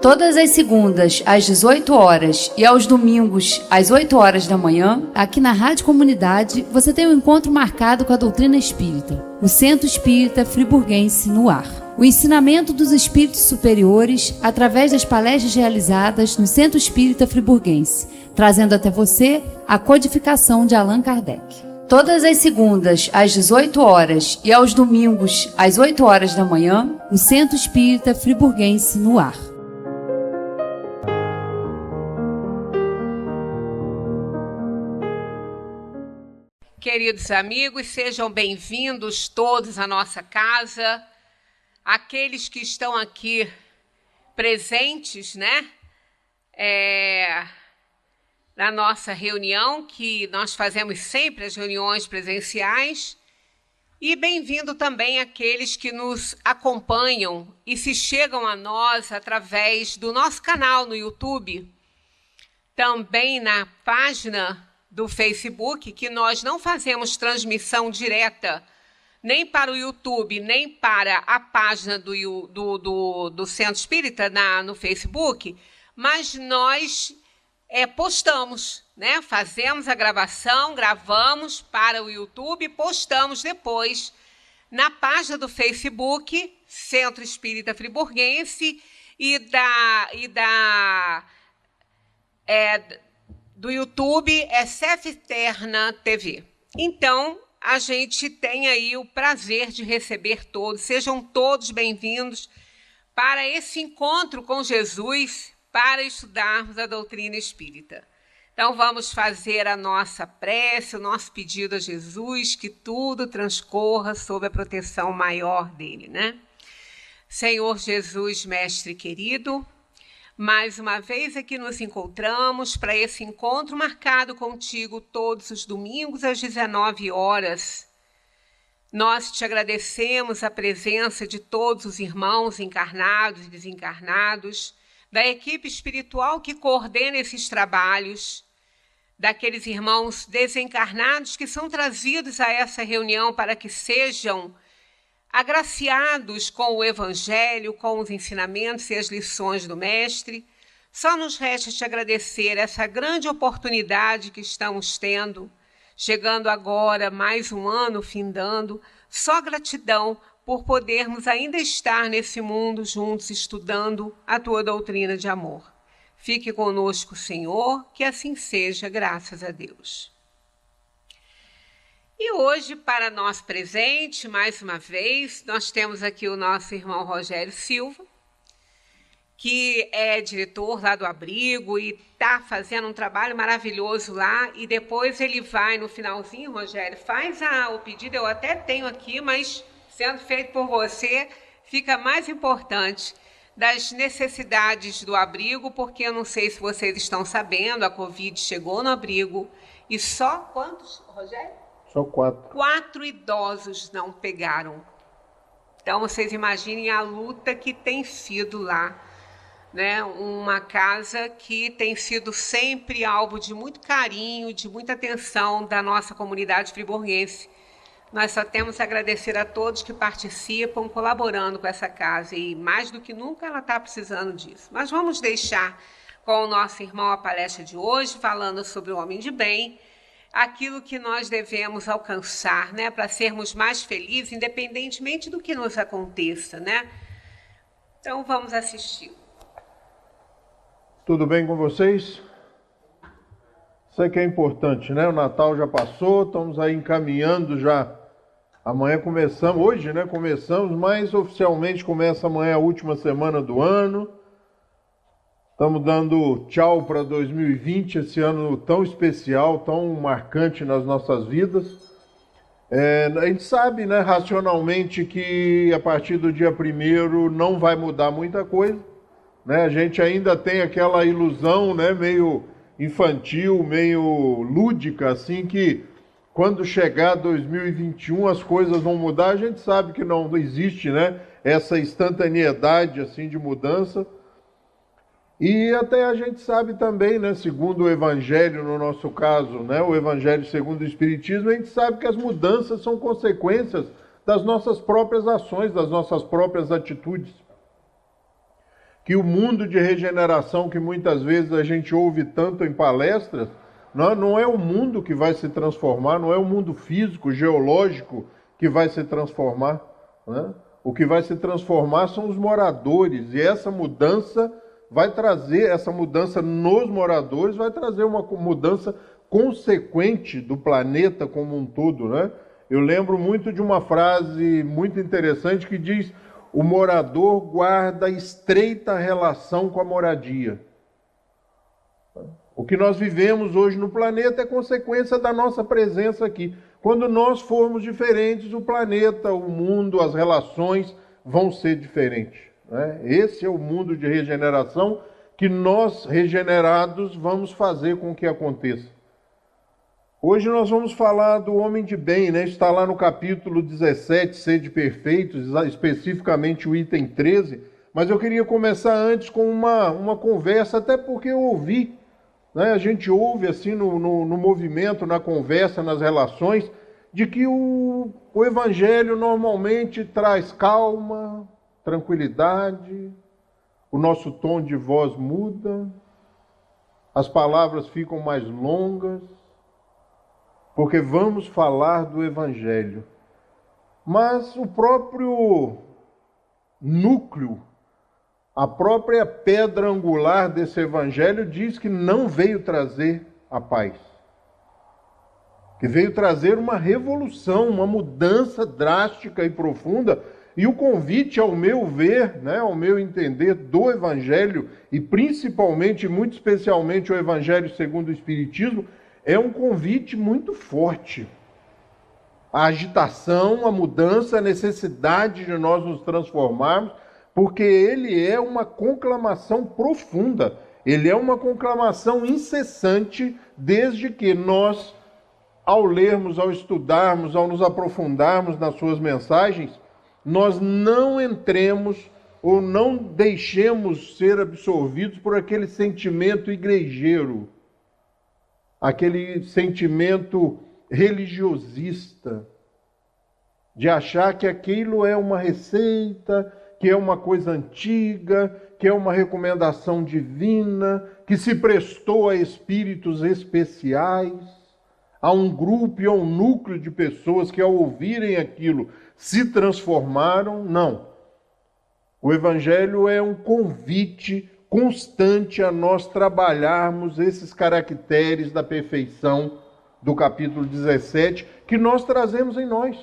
Todas as segundas, às 18 horas e aos domingos, às 8 horas da manhã, aqui na Rádio Comunidade, você tem um encontro marcado com a doutrina espírita, o Centro Espírita Friburguense no ar. O ensinamento dos espíritos superiores através das palestras realizadas no Centro Espírita Friburguense, trazendo até você a codificação de Allan Kardec. Todas as segundas, às 18 horas e aos domingos, às 8 horas da manhã, o Centro Espírita Friburguense no ar. Queridos amigos, sejam bem-vindos todos à nossa casa. Aqueles que estão aqui presentes, na nossa reunião, que nós fazemos sempre as reuniões presenciais. E bem-vindo também aqueles que nos acompanham e se chegam a nós através do nosso canal no YouTube, também na página do Facebook, que nós não fazemos transmissão direta nem para o YouTube, nem para a página do Centro Espírita no Facebook, mas nós postamos, fazemos a gravação, gravamos para o YouTube e postamos depois na página do Facebook, Centro Espírita Friburguense, do YouTube Cefterna TV. Então, a gente tem aí o prazer de receber todos. Sejam todos bem-vindos para esse encontro com Jesus, para estudarmos a doutrina espírita. Então, vamos fazer a nossa prece, o nosso pedido a Jesus, que tudo transcorra sob a proteção maior dele, Senhor Jesus, Mestre querido, mais uma vez aqui nos encontramos para esse encontro marcado contigo todos os domingos às 19 horas. Nós te agradecemos a presença de todos os irmãos encarnados e desencarnados, da equipe espiritual que coordena esses trabalhos, daqueles irmãos desencarnados que são trazidos a essa reunião para que sejam agraciados com o Evangelho, com os ensinamentos e as lições do Mestre. Só nos resta te agradecer essa grande oportunidade que estamos tendo, chegando agora, mais um ano findando. Só gratidão por podermos ainda estar nesse mundo juntos, estudando a tua doutrina de amor. Fique conosco, Senhor, que assim seja, graças a Deus. E hoje, para nós presente, mais uma vez, nós temos aqui o nosso irmão Rogério Silva, que é diretor lá do abrigo e está fazendo um trabalho maravilhoso lá. E depois ele vai, no finalzinho, Rogério, faz o pedido, eu até tenho aqui, mas sendo feito por você, fica mais importante, das necessidades do abrigo, porque eu não sei se vocês estão sabendo, a Covid chegou no abrigo e só quantos, Rogério? Só 4. 4 idosos não pegaram. Então, vocês imaginem a luta que tem sido lá, Uma casa que tem sido sempre alvo de muito carinho, de muita atenção da nossa comunidade friburguense. Nós só temos a agradecer a todos que participam, colaborando com essa casa. E, mais do que nunca, ela está precisando disso. Mas vamos deixar com o nosso irmão a palestra de hoje, falando sobre o homem de bem, aquilo que nós devemos alcançar, para sermos mais felizes, independentemente do que nos aconteça, Então, vamos assistir. Tudo bem com vocês? Sei que é importante, O Natal já passou, estamos aí encaminhando já. Amanhã começamos, hoje, começamos, mas oficialmente começa amanhã a última semana do ano. Estamos dando tchau para 2020, esse ano tão especial, tão marcante nas nossas vidas. A gente sabe, racionalmente, que a partir do dia 1º não vai mudar muita coisa. A gente ainda tem aquela ilusão, meio infantil, meio lúdica, assim, que quando chegar 2021 as coisas vão mudar. A gente sabe que não existe, essa instantaneidade assim, de mudança. E até a gente sabe também, segundo o Evangelho, no nosso caso, o Evangelho segundo o Espiritismo, a gente sabe que as mudanças são consequências das nossas próprias ações, das nossas próprias atitudes. que o mundo de regeneração que muitas vezes a gente ouve tanto em palestras, não é o mundo que vai se transformar, não é o mundo físico, geológico que vai se transformar, né? O que vai se transformar são os moradores, e essa mudança nos moradores vai trazer uma mudança consequente do planeta como um todo, né? Eu lembro muito de uma frase muito interessante que diz: o morador guarda estreita relação com a moradia. O que nós vivemos hoje no planeta é consequência da nossa presença aqui. Quando nós formos diferentes, o planeta, o mundo, as relações vão ser diferentes, né? Esse é o mundo de regeneração que nós, regenerados, vamos fazer com que aconteça. Hoje nós vamos falar do homem de bem, né? Está lá no capítulo 17, Sede Perfeitos, especificamente o item 13, mas eu queria começar antes com uma conversa, até porque eu ouvi, né? A gente ouve assim no movimento, na conversa, nas relações, de que o Evangelho normalmente traz calma, tranquilidade, o nosso tom de voz muda, as palavras ficam mais longas, porque vamos falar do Evangelho. Mas o próprio núcleo, a própria pedra angular desse Evangelho diz que não veio trazer a paz, que veio trazer uma revolução, uma mudança drástica e profunda. E o convite, ao meu ver, né, ao meu entender, do Evangelho, e principalmente, muito especialmente o Evangelho segundo o Espiritismo, é um convite muito forte. A agitação, a mudança, a necessidade de nós nos transformarmos, porque ele é uma conclamação profunda, ele é uma conclamação incessante, desde que nós, ao lermos, ao estudarmos, ao nos aprofundarmos nas suas mensagens, nós não entremos ou não deixemos ser absorvidos por aquele sentimento igrejeiro, aquele sentimento religiosista, de achar que aquilo é uma receita, que é uma coisa antiga, que é uma recomendação divina, que se prestou a espíritos especiais, a um grupo e a um núcleo de pessoas que, ao ouvirem aquilo, se transformaram. Não. O Evangelho é um convite constante a nós trabalharmos esses caracteres da perfeição do capítulo 17, que nós trazemos em nós.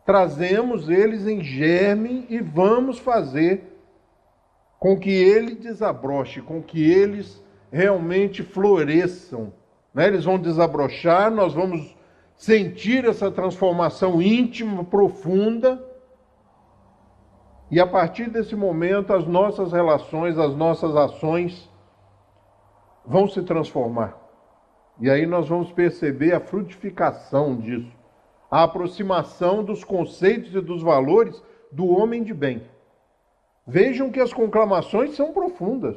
Trazemos eles em germe e vamos fazer com que ele desabroche, com que eles realmente floresçam, né? Eles vão desabrochar, nós vamos sentir essa transformação íntima, profunda, e a partir desse momento as nossas relações, as nossas ações vão se transformar. E aí nós vamos perceber a frutificação disso, a aproximação dos conceitos e dos valores do homem de bem. Vejam que as conclamações são profundas.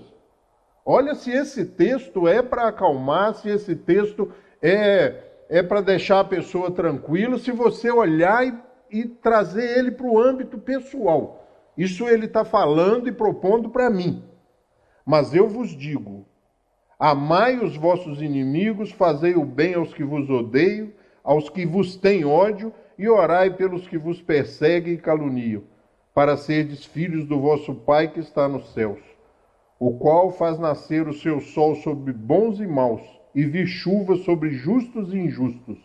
Olha, se esse texto é para acalmar, se esse texto é para deixar a pessoa tranquila, se você olhar e trazer ele para o âmbito pessoal. Isso ele está falando e propondo para mim. Mas eu vos digo: amai os vossos inimigos, fazei o bem aos que vos odeiam, aos que vos têm ódio, e orai pelos que vos perseguem e caluniam, para serdes filhos do vosso Pai que está nos céus, o qual faz nascer o seu sol sobre bons e maus, e vir chuva sobre justos e injustos.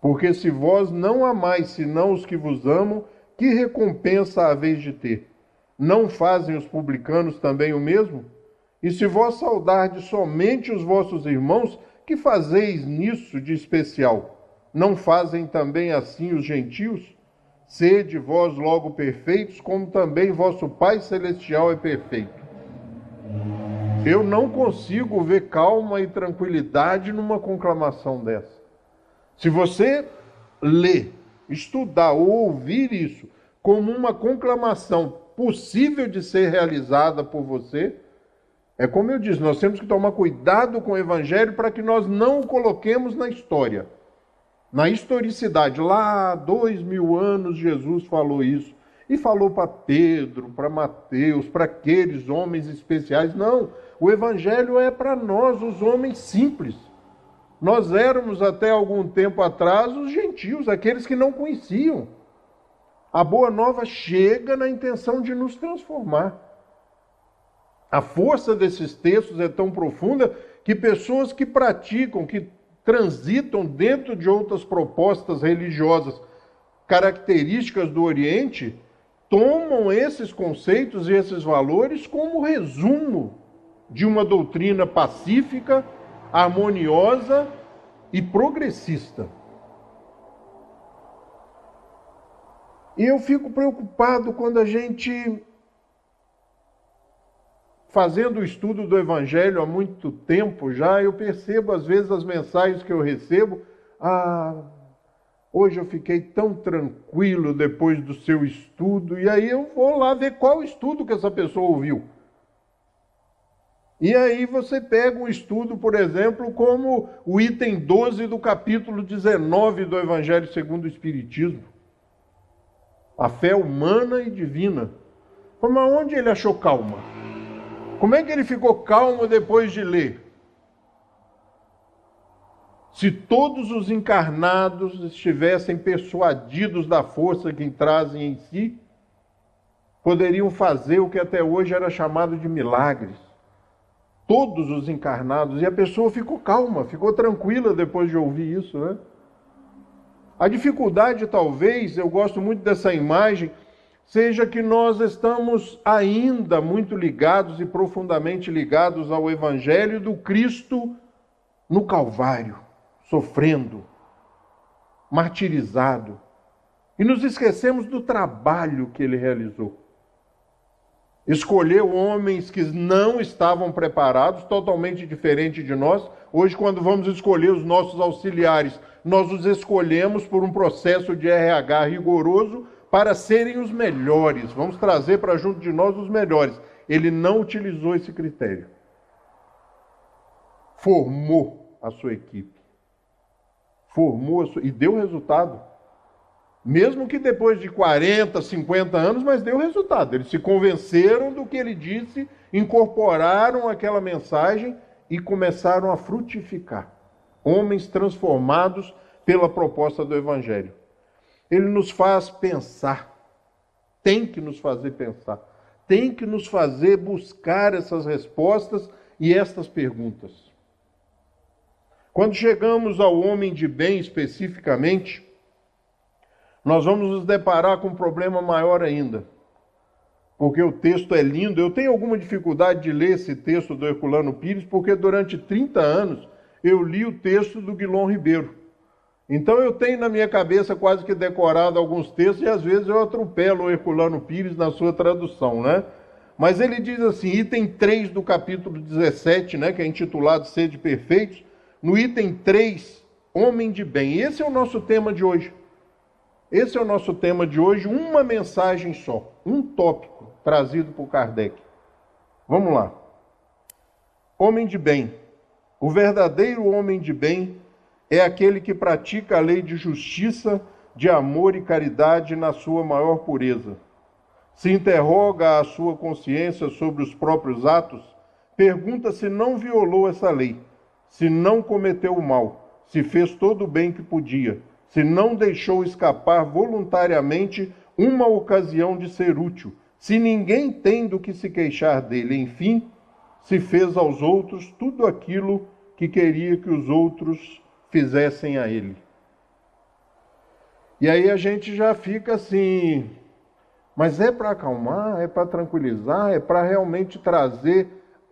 Porque se vós não amais senão os que vos amam, que recompensa haveis de ter? Não fazem os publicanos também o mesmo? E se vós saudardes somente os vossos irmãos, que fazeis nisso de especial? Não fazem também assim os gentios? Sede vós logo perfeitos, como também vosso Pai Celestial é perfeito. Eu não consigo ver calma e tranquilidade numa conclamação dessa. Se você ler, estudar ou ouvir isso como uma conclamação possível de ser realizada por você, é como eu disse, nós temos que tomar cuidado com o Evangelho para que nós não o coloquemos na história, na historicidade. Lá há 2000 anos Jesus falou isso, E falou para Pedro, para Mateus, para aqueles homens especiais. Não, o Evangelho é para nós, os homens simples. Nós éramos até algum tempo atrás os gentios, aqueles que não conheciam. A Boa Nova chega na intenção de nos transformar. A força desses textos é tão profunda que pessoas que praticam, que transitam dentro de outras propostas religiosas características do Oriente, tomam esses conceitos e esses valores como resumo de uma doutrina pacífica, harmoniosa e progressista. E eu fico preocupado quando a gente, fazendo o estudo do Evangelho há muito tempo já, eu percebo às vezes as mensagens que eu recebo, hoje eu fiquei tão tranquilo depois do seu estudo, e aí eu vou lá ver qual estudo que essa pessoa ouviu. E aí você pega um estudo, por exemplo, como o item 12 do capítulo 19 do Evangelho segundo o Espiritismo. A fé humana e divina. Mas onde ele achou calma? Como é que ele ficou calmo depois de ler? Se todos os encarnados estivessem persuadidos da força que trazem em si, poderiam fazer o que até hoje era chamado de milagres. Todos os encarnados. E a pessoa ficou calma, ficou tranquila depois de ouvir isso, né? A dificuldade, talvez, eu gosto muito dessa imagem, seja que nós estamos ainda muito ligados e profundamente ligados ao Evangelho do Cristo no Calvário, sofrendo, martirizado. E nos esquecemos do trabalho que ele realizou. Escolheu homens que não estavam preparados, totalmente diferente de nós. Hoje, quando vamos escolher os nossos auxiliares, nós os escolhemos por um processo de RH rigoroso para serem os melhores. Vamos trazer para junto de nós os melhores. Ele não utilizou esse critério. Formou a sua equipe. E deu resultado. Mesmo que depois de 40, 50 anos, mas deu resultado. Eles se convenceram do que ele disse, incorporaram aquela mensagem e começaram a frutificar. Homens transformados pela proposta do Evangelho. Ele nos faz pensar. Tem que nos fazer pensar. Tem que nos fazer buscar essas respostas e estas perguntas. Quando chegamos ao homem de bem especificamente, nós vamos nos deparar com um problema maior ainda. Porque o texto é lindo. Eu tenho alguma dificuldade de ler esse texto do Herculano Pires, porque durante 30 anos eu li o texto do Guilom Ribeiro. Então eu tenho na minha cabeça quase que decorado alguns textos, e às vezes eu atropelo o Herculano Pires na sua tradução, né? Mas ele diz assim, item 3 do capítulo 17, né, que é intitulado Sede Perfeitos, no item 3, homem de bem. Esse é o nosso tema de hoje. Esse é o nosso tema de hoje, uma mensagem só, um tópico trazido por Kardec. Vamos lá. Homem de bem. O verdadeiro homem de bem é aquele que pratica a lei de justiça, de amor e caridade na sua maior pureza. Se interroga a sua consciência sobre os próprios atos, pergunta se não violou essa lei, se não cometeu o mal, se fez todo o bem que podia, se não deixou escapar voluntariamente uma ocasião de ser útil, se ninguém tem do que se queixar dele, enfim, se fez aos outros tudo aquilo que queria que os outros fizessem a ele. E aí a gente já fica assim, mas é para acalmar, é para tranquilizar, é para realmente trazer,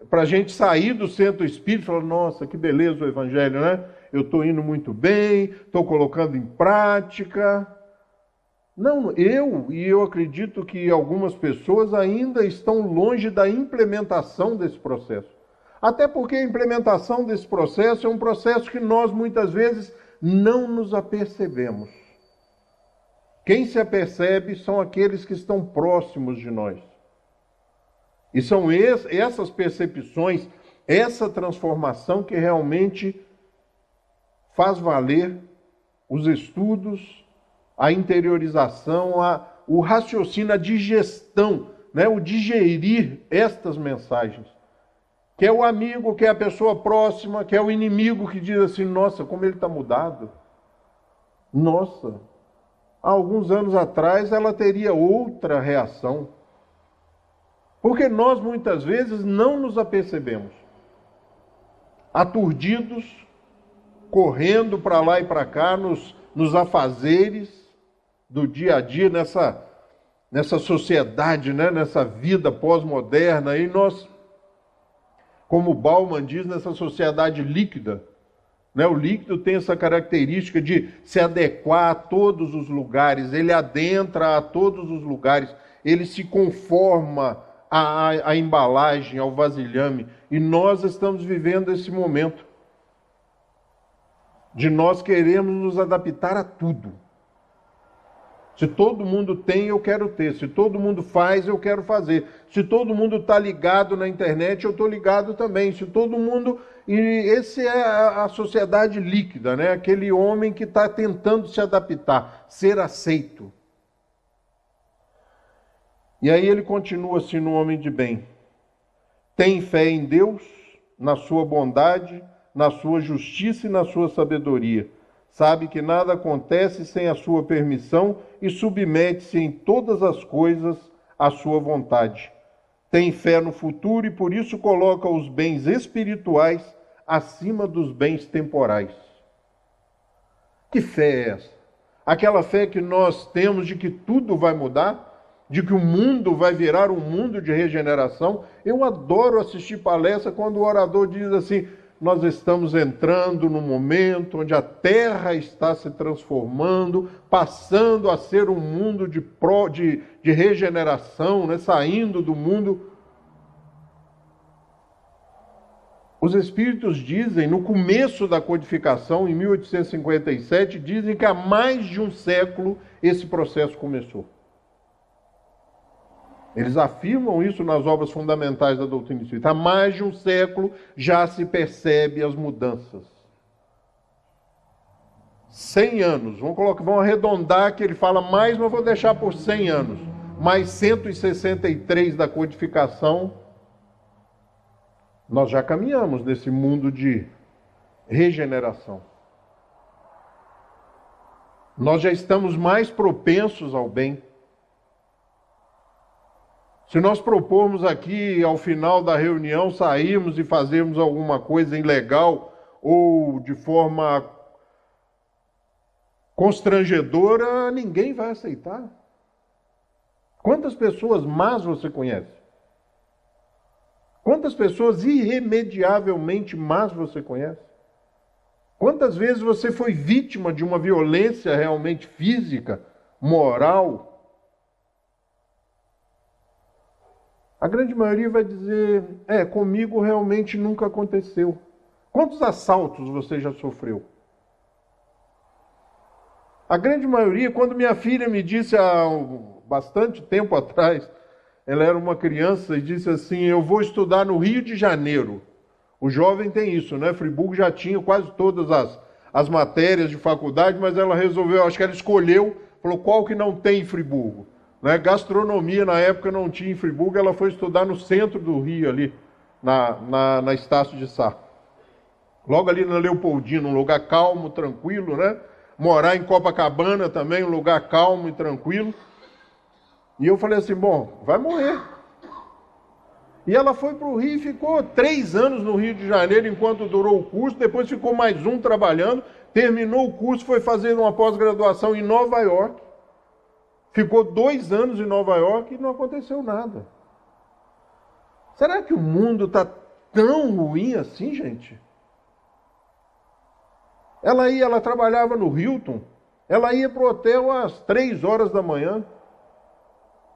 para a gente sair do centro espírita e falar, nossa, que beleza o Evangelho, né? Eu estou indo muito bem, estou colocando em prática. Não, eu acredito que algumas pessoas ainda estão longe da implementação desse processo. Até porque a implementação desse processo é um processo que nós muitas vezes não nos apercebemos. Quem se apercebe são aqueles que estão próximos de nós. E são essas percepções, essa transformação que realmente faz valer os estudos, a interiorização, o raciocínio, a digestão, né? O digerir estas mensagens. Que é o amigo, que é a pessoa próxima, que é o inimigo que diz assim, nossa, como ele está mudado. Nossa, há alguns anos atrás ela teria outra reação. Porque nós muitas vezes não nos apercebemos. Aturdidos, correndo para lá e para cá, nos afazeres do dia a dia, nessa sociedade, né? Nessa vida pós-moderna. E nós, como Bauman diz, nessa sociedade líquida, né? O líquido tem essa característica de se adequar a todos os lugares, ele adentra a todos os lugares, ele se conforma à embalagem, ao vasilhame. E nós estamos vivendo esse momento de nós queremos nos adaptar a tudo. Se todo mundo tem, eu quero ter. Se todo mundo faz, eu quero fazer. Se todo mundo está ligado na internet, eu estou ligado também. Se todo mundo... E esse é a sociedade líquida, né? Aquele homem que está tentando se adaptar, ser aceito. E aí ele continua assim no homem de bem. Tem fé em Deus, na sua bondade, na sua justiça e na sua sabedoria. Sabe que nada acontece sem a sua permissão e submete-se em todas as coisas à sua vontade. Tem fé no futuro e por isso coloca os bens espirituais acima dos bens temporais. Que fé é essa? Aquela fé que nós temos de que tudo vai mudar, de que o mundo vai virar um mundo de regeneração. Eu adoro assistir palestra quando o orador diz assim, nós estamos entrando num momento onde a Terra está se transformando, passando a ser um mundo de regeneração, né? Saindo do mundo. Os Espíritos dizem, no começo da codificação, em 1857, dizem que há mais de um século esse processo começou. Eles afirmam isso nas obras fundamentais da doutrina espírita. Há mais de um século já se percebe as mudanças. 100 anos. Vamos arredondar que ele fala mais, mas vou deixar por 100 anos. Mais 163 da codificação. Nós já caminhamos nesse mundo de regeneração. Nós já estamos mais propensos ao bem. Se nós propormos aqui, ao final da reunião, sairmos e fazermos alguma coisa ilegal ou de forma constrangedora, ninguém vai aceitar. Quantas pessoas más você conhece? Quantas pessoas irremediavelmente más você conhece? Quantas vezes você foi vítima de uma violência realmente física, moral? A grande maioria vai dizer, comigo realmente nunca aconteceu. Quantos assaltos você já sofreu? A grande maioria, quando minha filha me disse há bastante tempo atrás, ela era uma criança e disse assim, eu vou estudar no Rio de Janeiro. O jovem tem isso, né? Friburgo já tinha quase todas as matérias de faculdade, mas ela resolveu, acho que ela escolheu, falou qual que não tem em Friburgo. Né? Gastronomia na época não tinha em Friburgo, ela foi estudar no centro do Rio ali, na Estácio de Sá. Logo ali na Leopoldina, um lugar calmo, tranquilo, né? Morar em Copacabana também, um lugar calmo e tranquilo. E eu falei assim, bom, vai morrer. E ela foi para o Rio e ficou 3 anos no Rio de Janeiro enquanto durou o curso, depois ficou mais um trabalhando, terminou o curso, foi fazer uma pós-graduação em Nova York. Ficou 2 anos em Nova York e não aconteceu nada. Será que o mundo está tão ruim assim, gente? Ela trabalhava no Hilton, ela ia para o hotel às 3 horas da manhã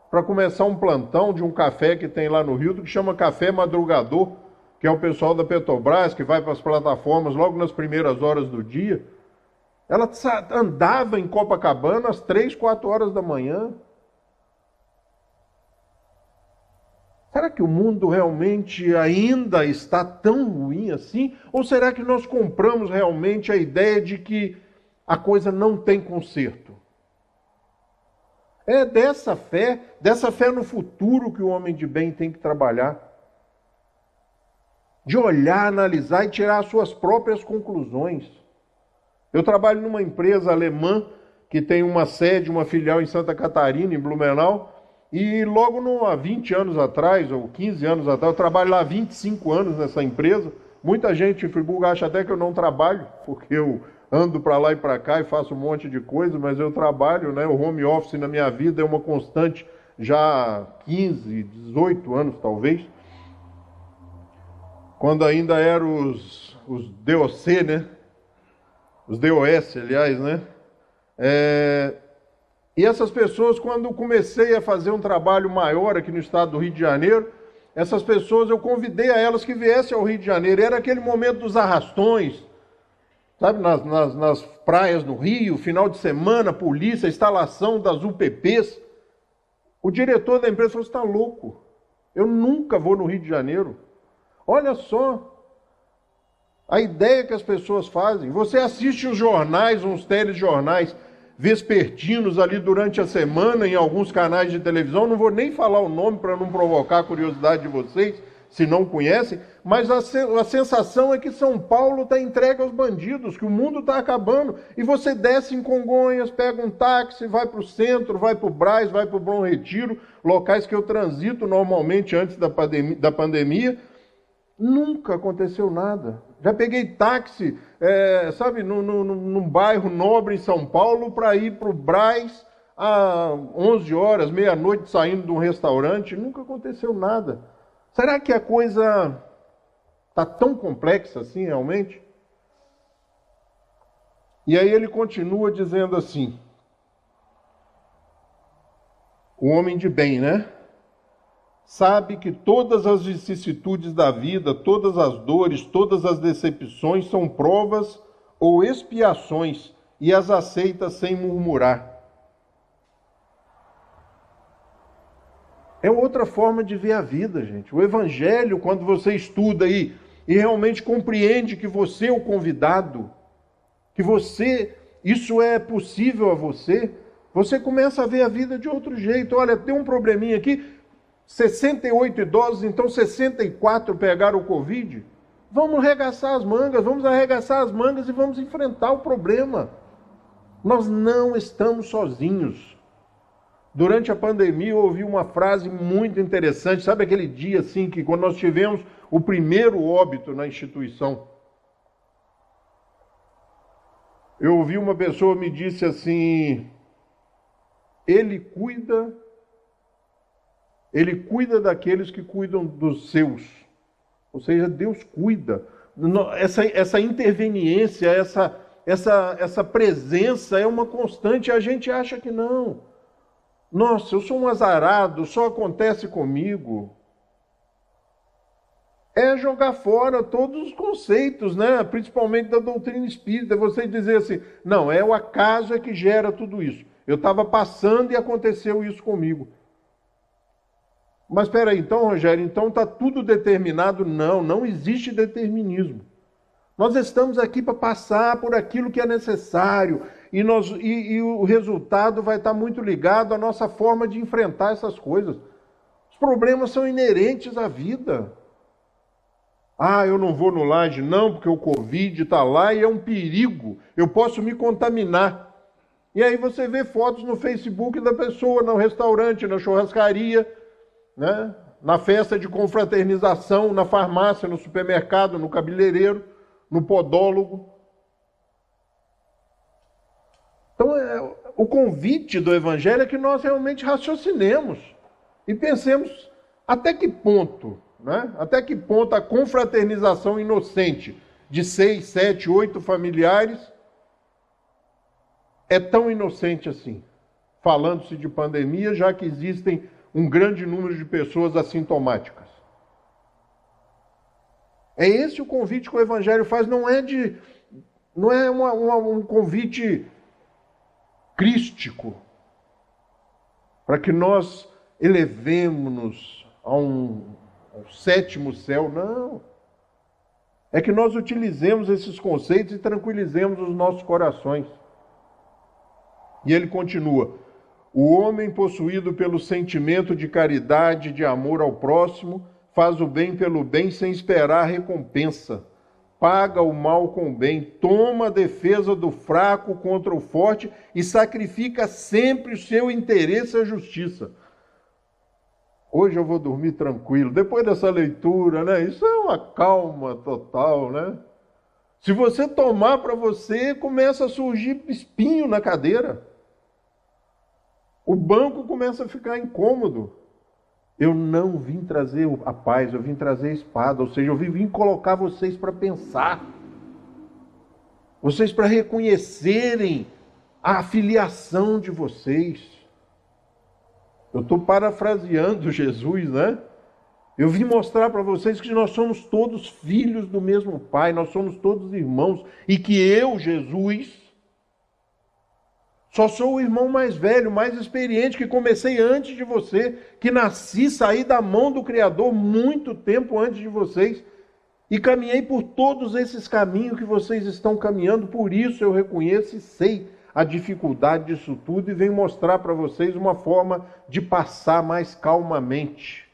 para começar um plantão de um café que tem lá no Hilton, que chama Café Madrugador, que é o pessoal da Petrobras, que vai para as plataformas logo nas primeiras horas do dia. Ela andava em Copacabana às 3, 4 horas da manhã. Será que o mundo realmente ainda está tão ruim assim? Ou será que nós compramos realmente a ideia de que a coisa não tem conserto? É dessa fé no futuro que o homem de bem tem que trabalhar. De olhar, analisar e tirar as suas próprias conclusões. Eu trabalho numa empresa alemã que tem uma sede, uma filial em Santa Catarina, em Blumenau, e logo há 20 anos atrás, ou 15 anos atrás, eu trabalho lá há 25 anos nessa empresa. Muita gente em Friburgo acha até que eu não trabalho, porque eu ando para lá e para cá e faço um monte de coisa, mas eu trabalho, né? O home office na minha vida é uma constante já há 15, 18 anos talvez. Quando ainda eram os DOC, né? Os DOS, aliás, né? E essas pessoas, quando eu comecei a fazer um trabalho maior aqui no estado do Rio de Janeiro, essas pessoas, eu convidei a elas que viessem ao Rio de Janeiro. Era aquele momento dos arrastões, sabe? Nas praias do Rio, final de semana, polícia, instalação das UPPs. O diretor da empresa falou: você está louco? Eu nunca vou no Rio de Janeiro. Olha só a ideia que as pessoas fazem. Você assiste os jornais, uns telejornais vespertinos ali durante a semana em alguns canais de televisão. Não vou nem falar o nome para não provocar a curiosidade de vocês, se não conhecem, mas a sensação é que São Paulo está entregue aos bandidos, que o mundo está acabando. E você desce em Congonhas, pega um táxi, vai para o centro, vai para o Brás, vai para o Bom Retiro, locais que eu transito normalmente antes da pandemia. Nunca aconteceu nada. Já peguei táxi, sabe, num bairro nobre em São Paulo para ir para o Brás às 11 horas, meia-noite, saindo de um restaurante. Nunca aconteceu nada. Será que a coisa está tão complexa assim realmente? E aí ele continua dizendo assim, o homem de bem, né? Sabe que todas as vicissitudes da vida, todas as dores, todas as decepções são provas ou expiações e as aceita sem murmurar. É outra forma de ver a vida, gente. O Evangelho, quando você estuda e realmente compreende que você é o convidado, que isso é possível a você, você começa a ver a vida de outro jeito. Olha, tem um probleminha aqui, 68 idosos, então 64 pegaram o Covid. Vamos arregaçar as mangas e vamos enfrentar o problema. Nós não estamos sozinhos. Durante a pandemia eu ouvi uma frase muito interessante, sabe aquele dia assim que quando nós tivemos o primeiro óbito na instituição, eu ouvi uma pessoa me disse assim, ele cuida daqueles que cuidam dos seus. Ou seja, Deus cuida. Essa interveniência, essa presença é uma constante. A gente acha que não. Nossa, eu sou um azarado, só acontece comigo. É jogar fora todos os conceitos, né? Principalmente da doutrina espírita. Você dizer assim, não, é o acaso que gera tudo isso. Eu estava passando e aconteceu isso comigo. Mas espera aí, então, Rogério, então está tudo determinado? Não, não existe determinismo. Nós estamos aqui para passar por aquilo que é necessário e o resultado vai estar muito ligado à nossa forma de enfrentar essas coisas. Os problemas são inerentes à vida. Ah, eu não vou no laje não, porque o Covid está lá e é um perigo. Eu posso me contaminar. E aí você vê fotos no Facebook da pessoa, no restaurante, na churrascaria, né? Na festa de confraternização, na farmácia, no supermercado, no cabeleireiro, no podólogo. Então, o convite do Evangelho é que nós realmente raciocinemos e pensemos até que ponto, né? Até que ponto a confraternização inocente de 6, 7, 8 familiares é tão inocente assim, falando-se de pandemia, já que existem um grande número de pessoas assintomáticas. É esse o convite que o Evangelho faz, não é um convite crístico, para que nós elevemos-nos ao sétimo céu, não. É que nós utilizemos esses conceitos e tranquilizemos os nossos corações. E ele continua, O homem possuído pelo sentimento de caridade, de amor ao próximo, faz o bem pelo bem sem esperar recompensa. Paga o mal com o bem, toma a defesa do fraco contra o forte e sacrifica sempre o seu interesse à justiça. Hoje eu vou dormir tranquilo. Depois dessa leitura, né? Isso é uma calma total, né? Se você tomar para você, começa a surgir espinho na cadeira. O banco começa a ficar incômodo. Eu não vim trazer a paz, eu vim trazer a espada. Ou seja, eu vim colocar vocês para pensar. Vocês para reconhecerem a filiação de vocês. Eu estou parafraseando Jesus, né? Eu vim mostrar para vocês que nós somos todos filhos do mesmo Pai, nós somos todos irmãos. E que eu, Jesus, só sou o irmão mais velho, mais experiente, que comecei antes de você, que nasci, saí da mão do Criador muito tempo antes de vocês, e caminhei por todos esses caminhos que vocês estão caminhando. Por isso eu reconheço e sei a dificuldade disso tudo, e venho mostrar para vocês uma forma de passar mais calmamente,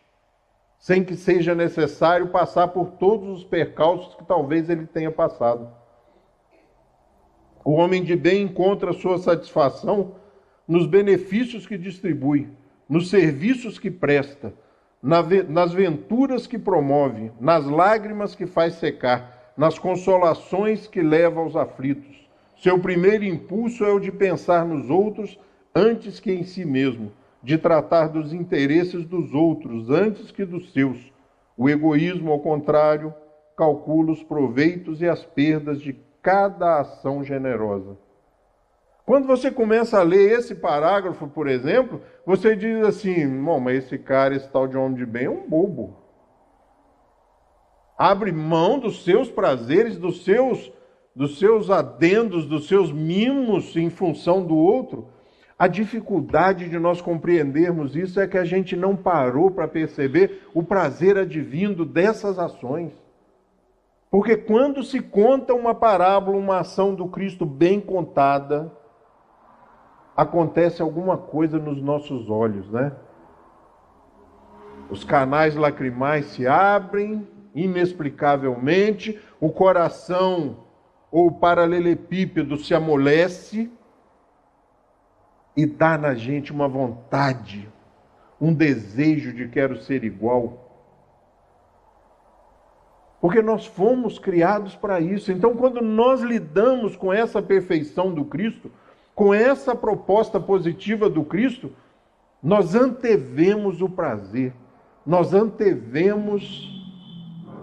sem que seja necessário passar por todos os percalços que talvez ele tenha passado. O homem de bem encontra sua satisfação nos benefícios que distribui, nos serviços que presta, nas venturas que promove, nas lágrimas que faz secar, nas consolações que leva aos aflitos. Seu primeiro impulso é o de pensar nos outros antes que em si mesmo, de tratar dos interesses dos outros antes que dos seus. O egoísmo, ao contrário, calcula os proveitos e as perdas de cada ação generosa. Quando você começa a ler esse parágrafo, por exemplo, você diz assim: bom, mas esse cara, esse tal de homem de bem é um bobo. Abre mão dos seus prazeres, dos seus adendos, dos seus mimos em função do outro. A dificuldade de nós compreendermos isso é que a gente não parou para perceber o prazer advindo dessas ações. Porque quando se conta uma parábola, uma ação do Cristo bem contada, acontece alguma coisa nos nossos olhos, né? Os canais lacrimais se abrem inexplicavelmente, o coração ou paralelepípedo se amolece e dá na gente uma vontade, um desejo de quero ser igual. Porque nós fomos criados para isso. Então, quando nós lidamos com essa perfeição do Cristo, com essa proposta positiva do Cristo, nós antevemos o prazer, nós antevemos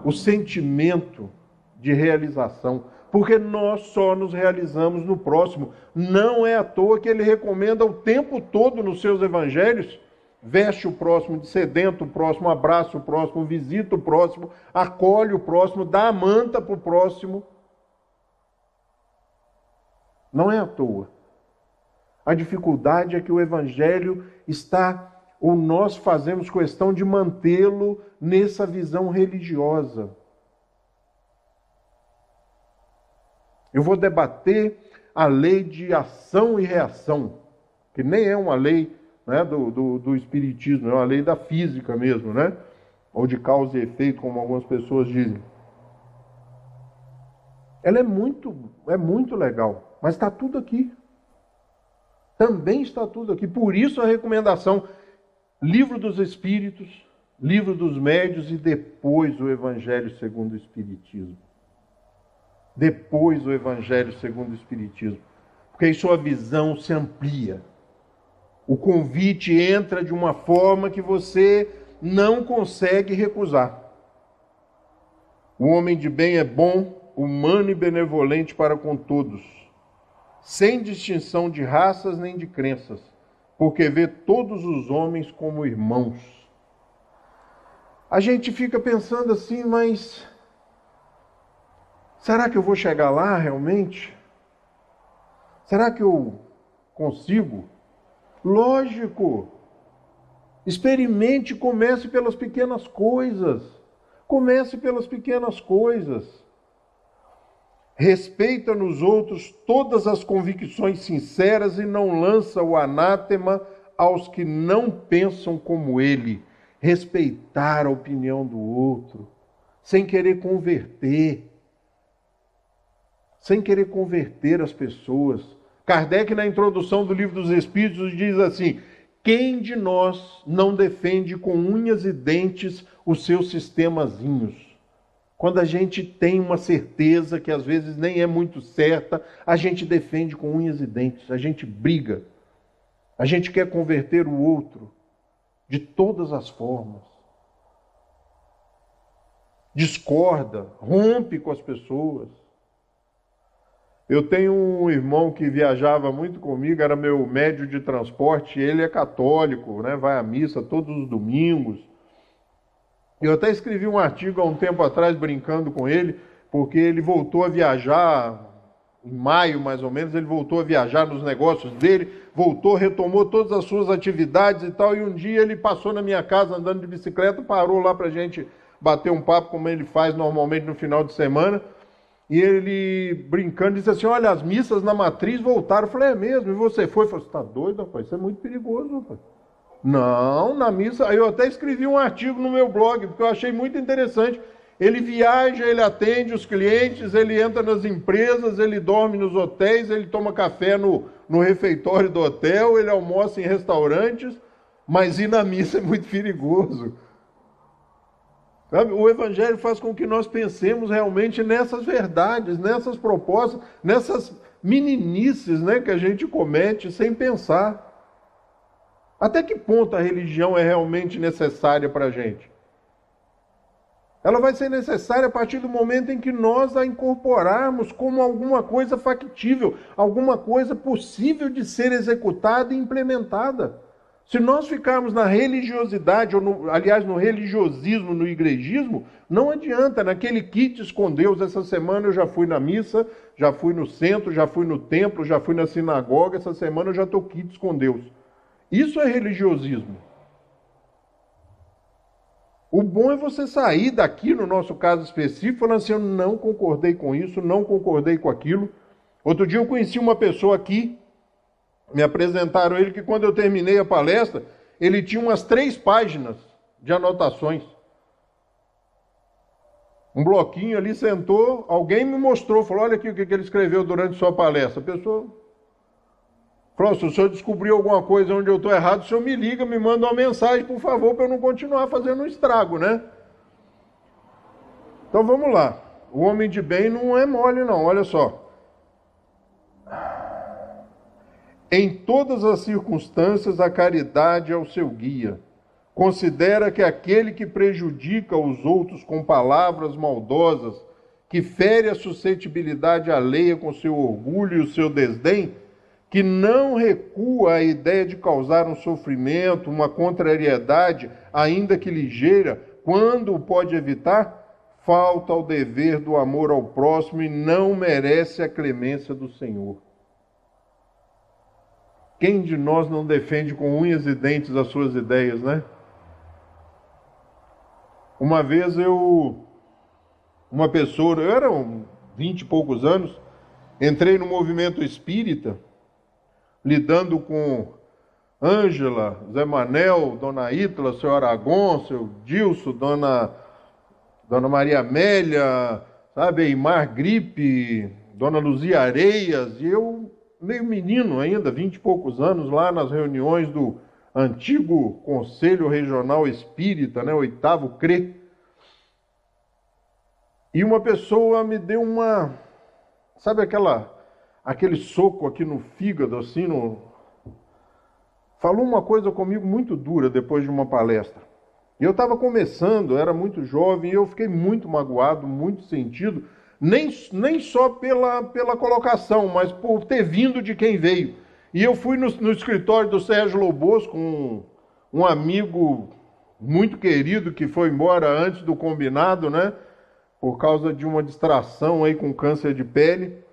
o sentimento de realização, porque nós só nos realizamos no próximo. Não é à toa que ele recomenda o tempo todo nos seus evangelhos: veste o próximo de sedento, o próximo abraça o próximo, visita o próximo, acolhe o próximo, dá a manta para o próximo. Não é à toa. A dificuldade é que o evangelho está, ou nós fazemos questão de mantê-lo nessa visão religiosa. Eu vou debater a lei de ação e reação, que nem é uma lei, né, do espiritismo, é uma lei da física mesmo, né? Ou de causa e efeito, como algumas pessoas dizem. Ela é muito legal, mas está tudo aqui. Também está tudo aqui. Por isso a recomendação: Livro dos Espíritos, Livro dos Médiuns e depois o Evangelho segundo o Espiritismo. Depois o Evangelho segundo o Espiritismo. Porque aí sua visão se amplia. O convite entra de uma forma que você não consegue recusar. O homem de bem é bom, humano e benevolente para com todos, sem distinção de raças nem de crenças, porque vê todos os homens como irmãos. A gente fica pensando assim, mas será que eu vou chegar lá realmente? Será que eu consigo? Lógico. Experimente e comece pelas pequenas coisas. Comece pelas pequenas coisas. Respeita nos outros todas as convicções sinceras e não lança o anátema aos que não pensam como ele, respeitar a opinião do outro, sem querer converter as pessoas. Kardec, na introdução do Livro dos Espíritos, diz assim: quem de nós não defende com unhas e dentes os seus sistemazinhos? Quando a gente tem uma certeza que às vezes nem é muito certa, a gente defende com unhas e dentes, a gente briga, a gente quer converter o outro de todas as formas. Discorda, rompe com as pessoas. Eu tenho um irmão que viajava muito comigo, era meu médio de transporte, ele é católico, né? Vai à missa todos os domingos. Eu até escrevi um artigo há um tempo atrás brincando com ele, porque ele voltou a viajar, em maio mais ou menos, ele voltou a viajar nos negócios dele, retomou todas as suas atividades e tal, e um dia ele passou na minha casa andando de bicicleta, parou lá pra gente bater um papo, como ele faz normalmente no final de semana, e ele, brincando, disse assim: olha, as missas na matriz voltaram. Eu falei: é mesmo? E você foi? Eu falei: você está doido, rapaz? Isso é muito perigoso, rapaz. Não, na missa... Aí eu até escrevi um artigo no meu blog, porque eu achei muito interessante. Ele viaja, ele atende os clientes, ele entra nas empresas, ele dorme nos hotéis, ele toma café no refeitório do hotel, ele almoça em restaurantes, mas ir na missa é muito perigoso. Sabe? O Evangelho faz com que nós pensemos realmente nessas verdades, nessas propostas, nessas meninices, né, que a gente comete sem pensar. Até que ponto a religião é realmente necessária para a gente? Ela vai ser necessária a partir do momento em que nós a incorporarmos como alguma coisa factível, alguma coisa possível de ser executada e implementada. Se nós ficarmos na religiosidade, ou no religiosismo, no igrejismo, não adianta, naquele quites com Deus. Essa semana eu já fui na missa, já fui no centro, já fui no templo, já fui na sinagoga, essa semana eu já estou quites com Deus. Isso é religiosismo. O bom é você sair daqui, no nosso caso específico, falando assim: eu não concordei com isso, não concordei com aquilo. Outro dia eu conheci uma pessoa aqui, me apresentaram ele, que quando eu terminei a palestra, ele tinha umas 3 páginas de anotações. Um bloquinho ali, sentou, alguém me mostrou, falou: olha aqui o que ele escreveu durante sua palestra. A pessoa falou: se o senhor descobriu alguma coisa onde eu estou errado, o senhor me liga, me manda uma mensagem, por favor, para eu não continuar fazendo um estrago, né? Então vamos lá. O homem de bem não é mole, não, olha só. Em todas as circunstâncias, a caridade é o seu guia. Considera que aquele que prejudica os outros com palavras maldosas, que fere a suscetibilidade alheia com seu orgulho e o seu desdém, que não recua à ideia de causar um sofrimento, uma contrariedade, ainda que ligeira, quando o pode evitar, falta ao dever do amor ao próximo e não merece a clemência do Senhor. Quem de nós não defende com unhas e dentes as suas ideias, né? Uma vez uma pessoa, eu era 20 e poucos anos, entrei no movimento espírita, lidando com Ângela, Zé Manel, Dona Ítala, seu Aragon, seu Dilson, Dona Maria Amélia, sabe, Eimar Gripe, Dona Luzia Areias, e eu, meio menino ainda, 20 e poucos anos, lá nas reuniões do antigo Conselho Regional Espírita, né, 8º CRE, e uma pessoa me deu sabe aquele soco aqui no fígado, assim, falou uma coisa comigo muito dura depois de uma palestra. E eu estava começando, era muito jovem, e eu fiquei muito magoado, muito sentido, nem só pela colocação, mas por ter vindo de quem veio. E eu fui no escritório do Sérgio Lobosco, um amigo muito querido que foi embora antes do combinado, né? Por causa de uma distração aí com câncer de pele.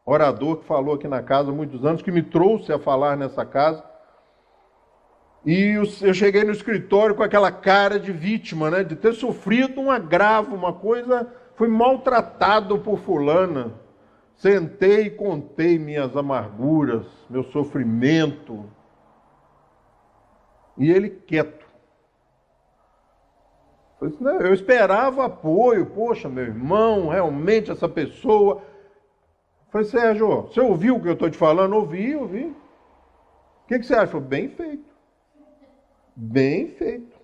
Orador que falou aqui na casa há muitos anos, que me trouxe a falar nessa casa. E eu cheguei no escritório com aquela cara de vítima, né? De ter sofrido um agravo, uma coisa... Fui maltratado por fulana. Sentei e contei minhas amarguras, meu sofrimento. E ele quieto. Eu esperava apoio. Poxa, meu irmão, realmente essa pessoa... Falei, Sérgio, você ouviu o que eu estou te falando? Ouvi. O que você acha? Falei, bem feito. Bem feito.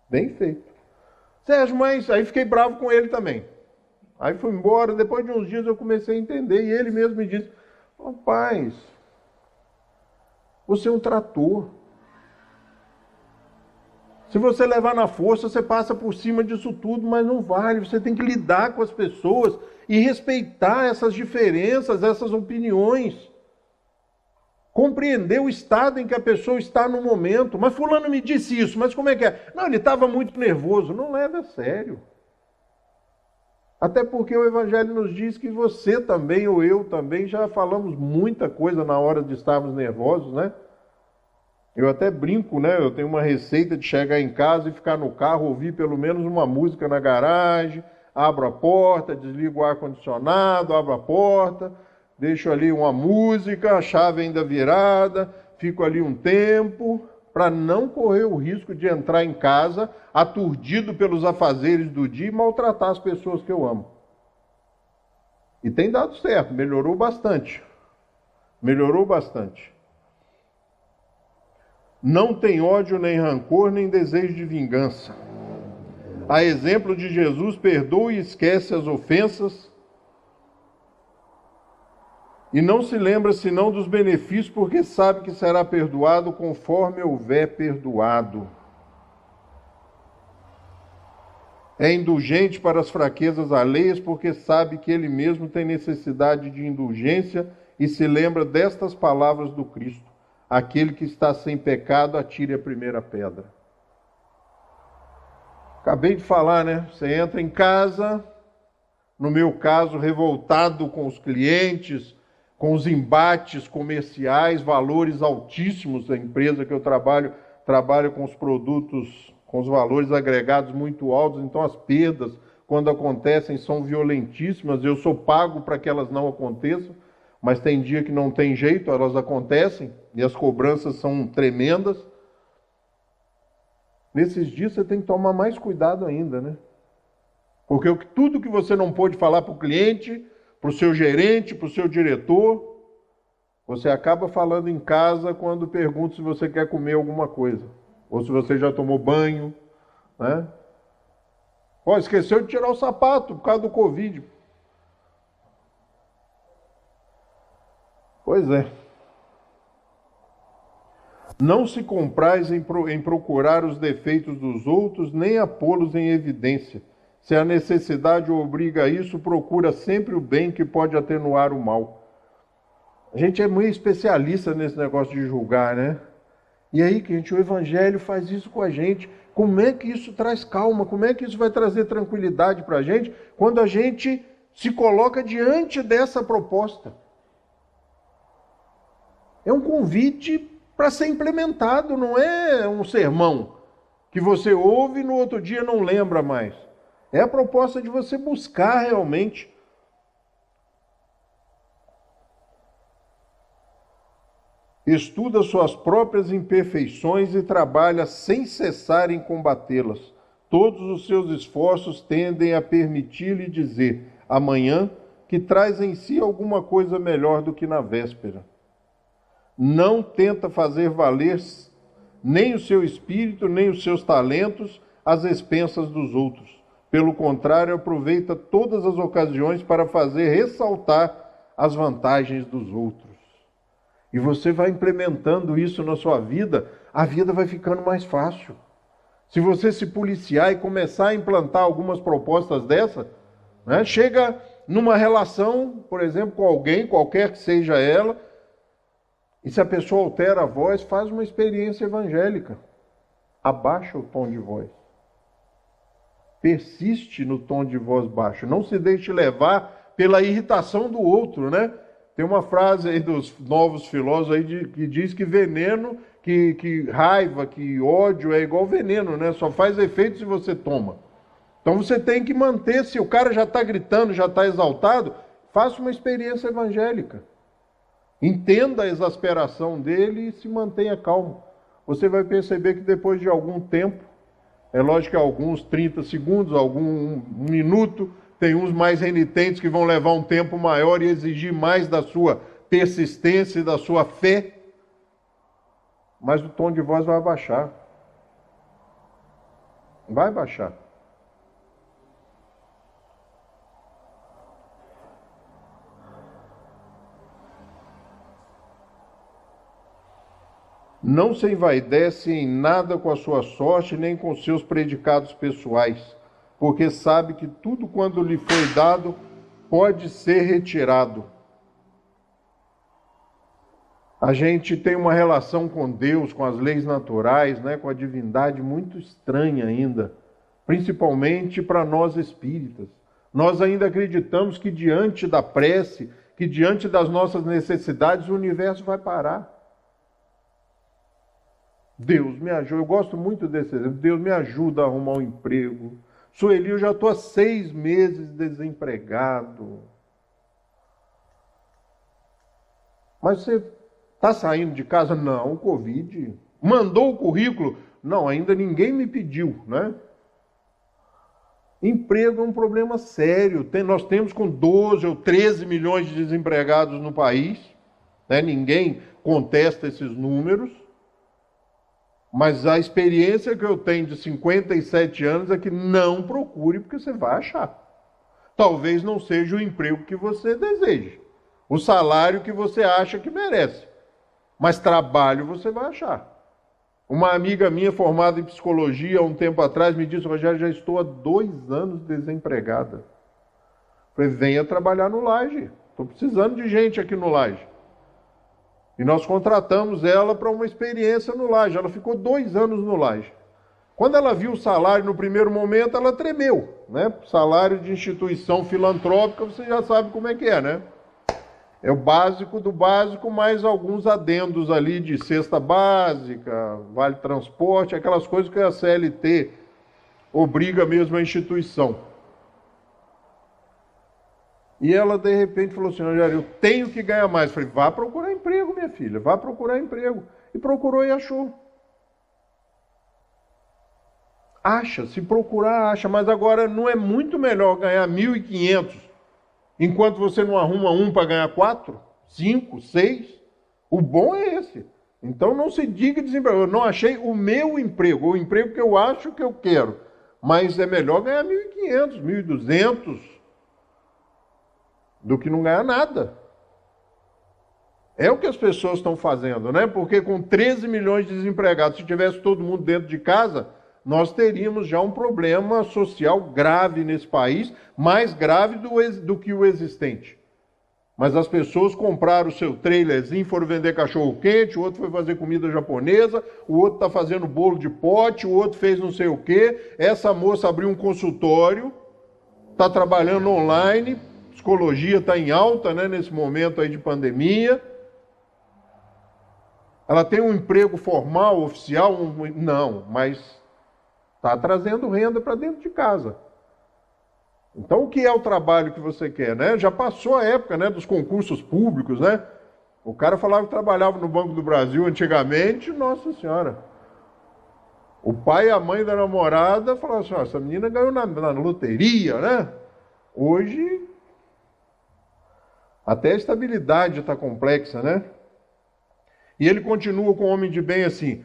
Bem feito. Sérgio, mas aí fiquei bravo com ele também. Aí fui embora, depois de uns dias eu comecei a entender, e ele mesmo me disse, rapaz, você é um trator. Se você levar na força, você passa por cima disso tudo, mas não vale. Você tem que lidar com as pessoas e respeitar essas diferenças, essas opiniões. Compreender o estado em que a pessoa está no momento. Mas fulano me disse isso, mas como é que é? Não, ele estava muito nervoso. Não leva a sério. Até porque o Evangelho nos diz que você também, ou eu também, já falamos muita coisa na hora de estarmos nervosos, né? Eu até brinco, né? Eu tenho uma receita de chegar em casa e ficar no carro, ouvir pelo menos uma música na garagem, abro a porta, desligo o ar-condicionado, abro a porta, deixo ali uma música, a chave ainda virada, fico ali um tempo, para não correr o risco de entrar em casa aturdido pelos afazeres do dia e maltratar as pessoas que eu amo. E tem dado certo, melhorou bastante. Melhorou bastante. Não tem ódio, nem rancor, nem desejo de vingança. A exemplo de Jesus, perdoa e esquece as ofensas e não se lembra senão dos benefícios, porque sabe que será perdoado conforme houver perdoado. É indulgente para as fraquezas alheias, porque sabe que ele mesmo tem necessidade de indulgência e se lembra destas palavras do Cristo. Aquele que está sem pecado, atire a primeira pedra. Acabei de falar, né? Você entra em casa, no meu caso, revoltado com os clientes, com os embates comerciais, valores altíssimos da empresa que eu trabalho com os produtos, com os valores agregados muito altos, então as perdas, quando acontecem, são violentíssimas. Eu sou pago para que elas não aconteçam, mas tem dia que não tem jeito, elas acontecem, e as cobranças são tremendas. Nesses dias você tem que tomar mais cuidado ainda, né? Porque tudo que você não pôde falar para o cliente, para o seu gerente, para o seu diretor, você acaba falando em casa quando pergunta se você quer comer alguma coisa. Ou se você já tomou banho, né? Ó, esqueceu de tirar o sapato por causa do Covid. Pois é. Não se compraz em procurar os defeitos dos outros, nem a pô-los em evidência. Se a necessidade o obriga a isso, procura sempre o bem que pode atenuar o mal. A gente é muito especialista nesse negócio de julgar, né? E aí, gente, o Evangelho faz isso com a gente. Como é que isso traz calma? Como é que isso vai trazer tranquilidade para a gente quando a gente se coloca diante dessa proposta? É um convite para ser implementado, não é um sermão que você ouve e no outro dia não lembra mais. É a proposta de você buscar realmente. Estuda suas próprias imperfeições e trabalha sem cessar em combatê-las. Todos os seus esforços tendem a permitir-lhe dizer, amanhã, que traz em si alguma coisa melhor do que na véspera. Não tenta fazer valer nem o seu espírito, nem os seus talentos às expensas dos outros. Pelo contrário, aproveita todas as ocasiões para fazer ressaltar as vantagens dos outros. E você vai implementando isso na sua vida, a vida vai ficando mais fácil. Se você se policiar e começar a implantar algumas propostas dessa, né, chega numa relação, por exemplo, com alguém, qualquer que seja ela, e se a pessoa altera a voz, faz uma experiência evangélica. Abaixa o tom de voz. Persiste no tom de voz baixo. Não se deixe levar pela irritação do outro, né? Tem uma frase aí dos novos filósofos aí que diz que veneno, que raiva, que ódio é igual veneno, né? Só faz efeito se você toma. Então você tem que manter, se o cara já está gritando, já está exaltado, faça uma experiência evangélica. Entenda a exasperação dele e se mantenha calmo. você vai perceber que depois de algum tempo, é lógico que alguns 30 segundos, um minuto, tem uns mais renitentes que vão levar um tempo maior e exigir mais da sua persistência e da sua fé, mas o tom de voz vai baixar. Vai baixar. Não se envaidece em nada com a sua sorte, nem com seus predicados pessoais, porque sabe que tudo quando lhe foi dado pode ser retirado. A gente tem uma relação com Deus, com as leis naturais, né, com a divindade muito estranha ainda, principalmente para nós espíritas. Nós ainda acreditamos que diante da prece, que diante das nossas necessidades, o universo vai parar. Deus me ajuda, eu gosto muito desse exemplo, Deus me ajuda a arrumar um emprego. Sueli, eu já estou há 6 meses desempregado. Mas você está saindo de casa? Não, o Covid. Mandou o currículo? Não, ainda ninguém me pediu, né? Emprego é um problema sério. Nós temos com 12 ou 13 milhões de desempregados no país, né? Ninguém contesta esses números. Mas a experiência que eu tenho de 57 anos é que não procure, porque você vai achar. Talvez não seja o emprego que você deseja, o salário que você acha que merece, mas trabalho você vai achar. Uma amiga minha formada em psicologia, há um tempo atrás, me disse: Rogério, já estou há 2 anos desempregada. Falei: venha trabalhar no Laje, estou precisando de gente aqui no Laje. E nós contratamos ela para uma experiência no Laje. Ela ficou 2 anos no Laje. Quando ela viu o salário no primeiro momento, ela tremeu, né? Salário de instituição filantrópica, você já sabe como é que é, né? É o básico do básico, mais alguns adendos ali de cesta básica, vale transporte, aquelas coisas que a CLT obriga mesmo a instituição. E ela, de repente, falou assim: Rogério, eu tenho que ganhar mais. Eu falei: vá procurar emprego, minha filha, vá procurar emprego. E procurou e achou. Acha, se procurar, acha. Mas agora não é muito melhor ganhar 1.500 enquanto você não arruma um para ganhar 4, 5, 6? O bom é esse. Então não se diga desempregado. Eu não achei o meu emprego, o emprego que eu acho que eu quero. Mas é melhor ganhar 1.500, 1.200... do que não ganhar nada. É o que as pessoas estão fazendo, né? Porque com 13 milhões de desempregados, se tivesse todo mundo dentro de casa, nós teríamos já um problema social grave nesse país, mais grave do que o existente. Mas as pessoas compraram o seu trailerzinho, foram vender cachorro-quente, o outro foi fazer comida japonesa, o outro está fazendo bolo de pote, o outro fez não sei o quê. Essa moça abriu um consultório, está trabalhando online. Psicologia está em alta, né, nesse momento aí de pandemia. Ela tem um emprego formal, oficial? Não, mas está trazendo renda para dentro de casa. Então, o que é o trabalho que você quer, né? Já passou a época, né, dos concursos públicos, né? O cara falava que trabalhava no Banco do Brasil antigamente, nossa senhora. O pai e a mãe da namorada falavam assim: essa menina ganhou na loteria, né? Hoje, até a estabilidade está complexa, né? E ele continua com o homem de bem assim: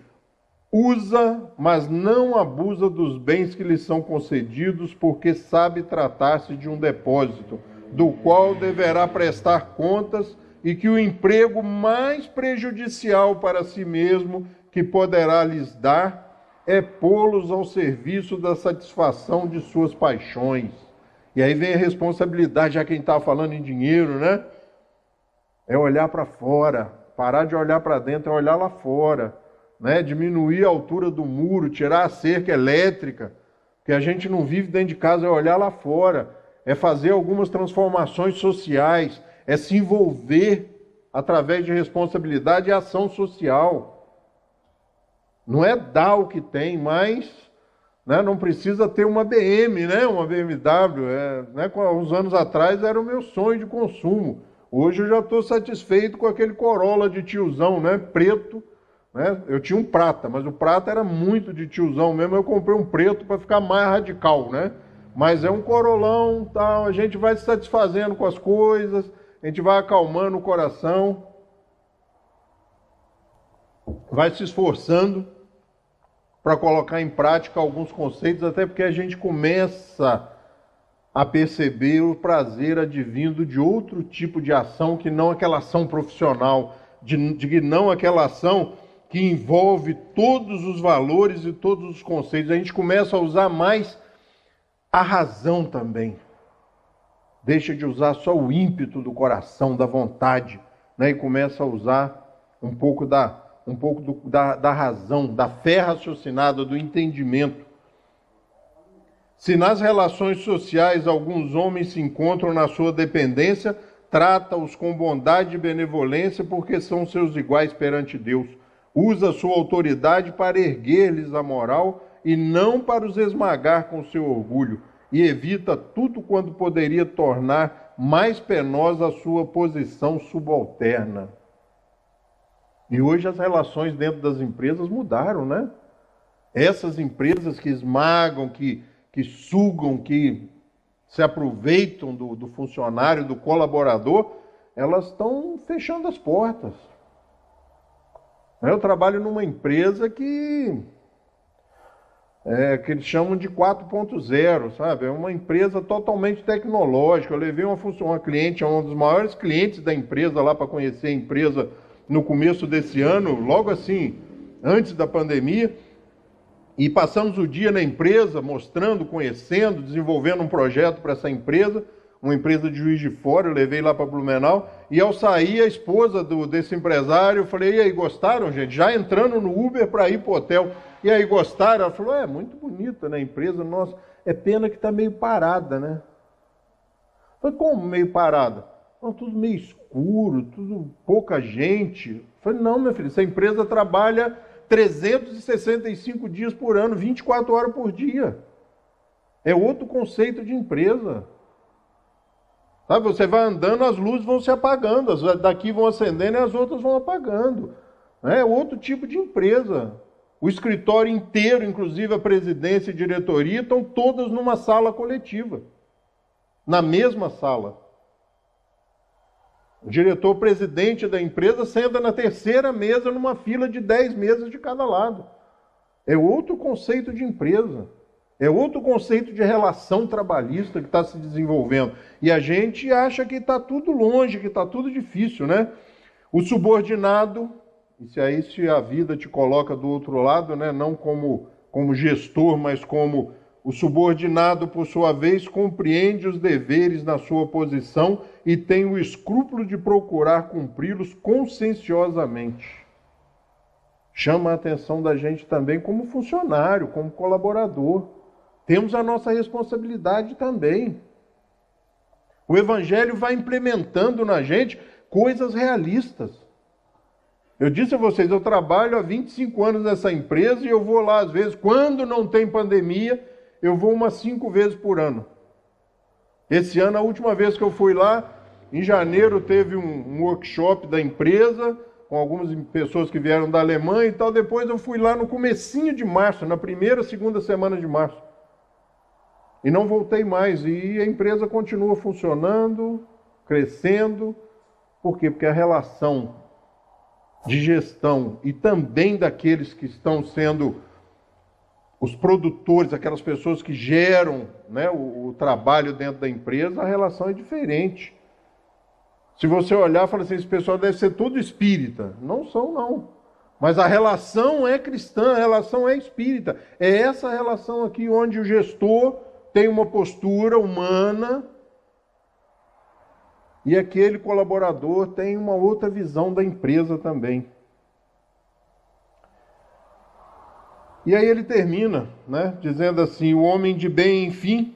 usa, mas não abusa dos bens que lhe são concedidos, porque sabe tratar-se de um depósito, do qual deverá prestar contas, e que o emprego mais prejudicial para si mesmo que poderá lhes dar é pô-los ao serviço da satisfação de suas paixões. E aí vem a responsabilidade, já quem está falando em dinheiro, né? É olhar para fora, parar de olhar para dentro, é olhar lá fora, né? Diminuir a altura do muro, tirar a cerca elétrica, que a gente não vive dentro de casa, é olhar lá fora, é fazer algumas transformações sociais, é se envolver através de responsabilidade e ação social. Não é dar o que tem, mas... né, não precisa ter uma BM, né, uma BMW. Né, há uns anos atrás era o meu sonho de consumo. Hoje eu já estou satisfeito com aquele Corolla de tiozão, né, preto, né? Eu tinha um prata, mas o prata era muito de tiozão mesmo, eu comprei um preto para ficar mais radical, né? Mas é um corolão, tal, a gente vai se satisfazendo com as coisas, a gente vai acalmando o coração, vai se esforçando para colocar em prática alguns conceitos, até porque a gente começa a perceber o prazer advindo de outro tipo de ação que não aquela ação profissional, de não aquela ação que envolve todos os valores e todos os conceitos. A gente começa a usar mais a razão também. Deixa de usar só o ímpeto do coração, da vontade, né? E começa a usar um pouco da razão, da fé raciocinada, do entendimento. Se nas relações sociais alguns homens se encontram na sua dependência, trata-os com bondade e benevolência, porque são seus iguais perante Deus. Usa sua autoridade para erguer-lhes a moral e não para os esmagar com seu orgulho, e evita tudo quanto poderia tornar mais penosa a sua posição subalterna. E hoje as relações dentro das empresas mudaram, né? Essas empresas que esmagam, que sugam, que se aproveitam do funcionário, do colaborador, elas estão fechando as portas. Eu trabalho numa empresa que eles chamam de 4.0, sabe? É uma empresa totalmente tecnológica. Eu levei uma cliente, um dos maiores clientes da empresa lá para conhecer a empresa no começo desse ano, logo assim, antes da pandemia, e passamos o dia na empresa, mostrando, conhecendo, desenvolvendo um projeto para essa empresa, uma empresa de Juiz de Fora. Eu levei lá para Blumenau, e ao sair, a esposa desse empresário, eu falei: e aí, gostaram, gente? Já entrando no Uber para ir para o hotel. E aí, gostaram? Ela falou: muito bonita, né, a empresa, nossa, é pena que está meio parada, né? Eu falei: como meio parada? Não, tudo meio escuro, tudo pouca gente. Eu falei: não, minha filha, essa empresa trabalha 365 dias por ano, 24 horas por dia. É outro conceito de empresa. Sabe, você vai andando, as luzes vão se apagando, as daqui vão acendendo e as outras vão apagando. É outro tipo de empresa. O escritório inteiro, inclusive a presidência e a diretoria, estão todas numa sala coletiva. Na mesma sala. O diretor-presidente da empresa senta na terceira mesa numa fila de 10 mesas de cada lado. É outro conceito de empresa. É outro conceito de relação trabalhista que está se desenvolvendo. E a gente acha que está tudo longe, que está tudo difícil, né? O subordinado, se a vida te coloca do outro lado, né? Não como gestor, mas como o subordinado, por sua vez, compreende os deveres na sua posição e tem o escrúpulo de procurar cumpri-los conscienciosamente. Chama a atenção da gente também como funcionário, como colaborador. Temos a nossa responsabilidade também. O Evangelho vai implementando na gente coisas realistas. Eu disse a vocês, eu trabalho há 25 anos nessa empresa e eu vou lá, às vezes, quando não tem pandemia, eu vou umas 5 vezes por ano. Esse ano, a última vez que eu fui lá, em janeiro, teve um workshop da empresa, com algumas pessoas que vieram da Alemanha e tal. Depois eu fui lá no comecinho de março, na primeira, segunda semana de março. E não voltei mais. E a empresa continua funcionando, crescendo. Por quê? Porque a relação de gestão e também daqueles que estão sendo os produtores, aquelas pessoas que geram, né, o trabalho dentro da empresa, a relação é diferente. Se você olhar e falar assim, esse pessoal deve ser todo espírita. Não são, não. Mas a relação é cristã, a relação é espírita. É essa relação aqui onde o gestor tem uma postura humana e aquele colaborador tem uma outra visão da empresa também. E aí ele termina, né, dizendo assim: o homem de bem, enfim,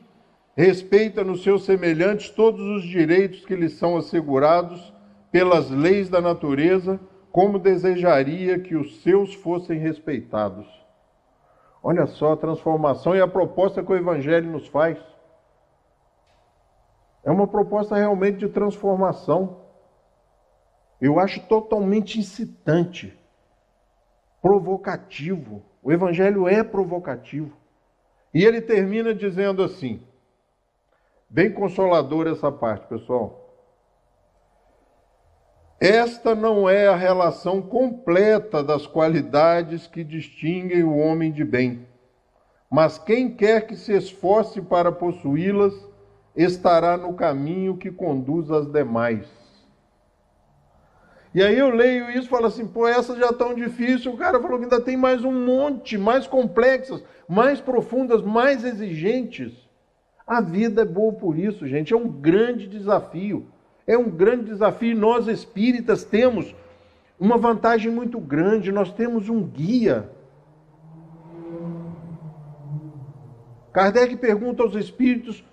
respeita nos seus semelhantes todos os direitos que lhes são assegurados pelas leis da natureza, como desejaria que os seus fossem respeitados. Olha só a transformação e a proposta que o Evangelho nos faz. É uma proposta realmente de transformação. Eu acho totalmente incitante. provocativo. O Evangelho é provocativo. E ele termina dizendo assim, bem consolador essa parte, pessoal. Esta não é a relação completa das qualidades que distinguem o homem de bem, mas quem quer que se esforce para possuí-las estará no caminho que conduz às demais. E aí eu leio isso e falo assim, pô, essa já tão difícil. O cara falou que ainda tem mais um monte, mais complexas, mais profundas, mais exigentes. A vida é boa por isso, gente. É um grande desafio. É um grande desafio. E nós espíritas temos uma vantagem muito grande. Nós temos um guia. Kardec pergunta aos espíritos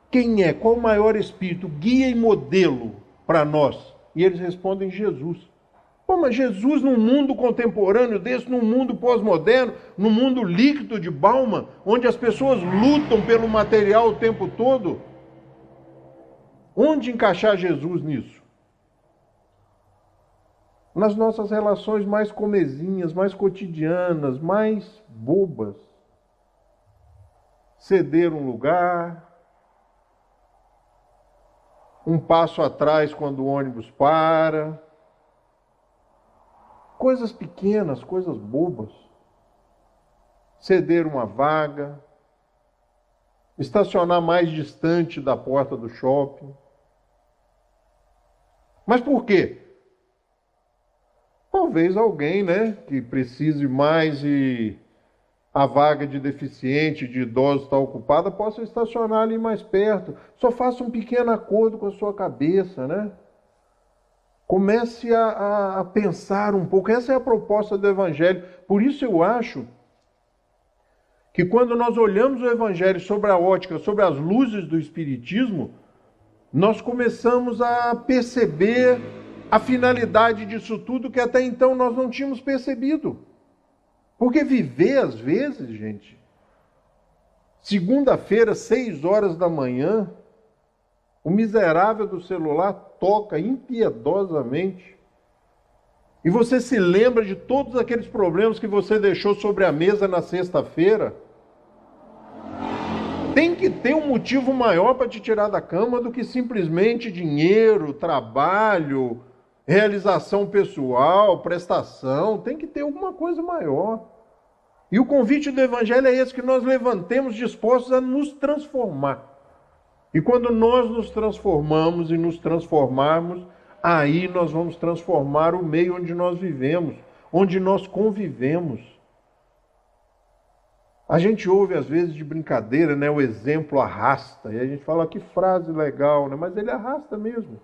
quem é, qual o maior espírito, guia e modelo para nós. E eles respondem Jesus. Pô, mas Jesus num mundo contemporâneo desse, num mundo pós-moderno, num mundo líquido de Bauman, onde as pessoas lutam pelo material o tempo todo, onde encaixar Jesus nisso? Nas nossas relações mais comezinhas, mais cotidianas, mais bobas. Ceder um lugar, um passo atrás quando o ônibus para. Coisas pequenas, coisas bobas. Ceder uma vaga. Estacionar mais distante da porta do shopping. Mas por quê? Talvez alguém, né, que precise mais e a vaga de deficiente, de idoso está ocupada, possa estacionar ali mais perto. Só faça um pequeno acordo com a sua cabeça, né? Comece a pensar um pouco. Essa é a proposta do Evangelho. Por isso eu acho que quando nós olhamos o Evangelho sobre a ótica, sobre as luzes do Espiritismo, nós começamos a perceber a finalidade disso tudo que até então nós não tínhamos percebido. Porque viver, às vezes, gente, segunda-feira, 6 horas da manhã, o miserável do celular toca impiedosamente e você se lembra de todos aqueles problemas que você deixou sobre a mesa na sexta-feira. Tem que ter um motivo maior para te tirar da cama do que simplesmente dinheiro, trabalho, realização pessoal, prestação. Tem que ter alguma coisa maior. E o convite do Evangelho é esse, que nós levantemos dispostos a nos transformar. E quando nós nos transformamos e nos transformarmos, aí nós vamos transformar o meio onde nós vivemos, onde nós convivemos. A gente ouve às vezes de brincadeira, né? O exemplo arrasta. E a gente fala, que frase legal, né? Mas ele arrasta mesmo.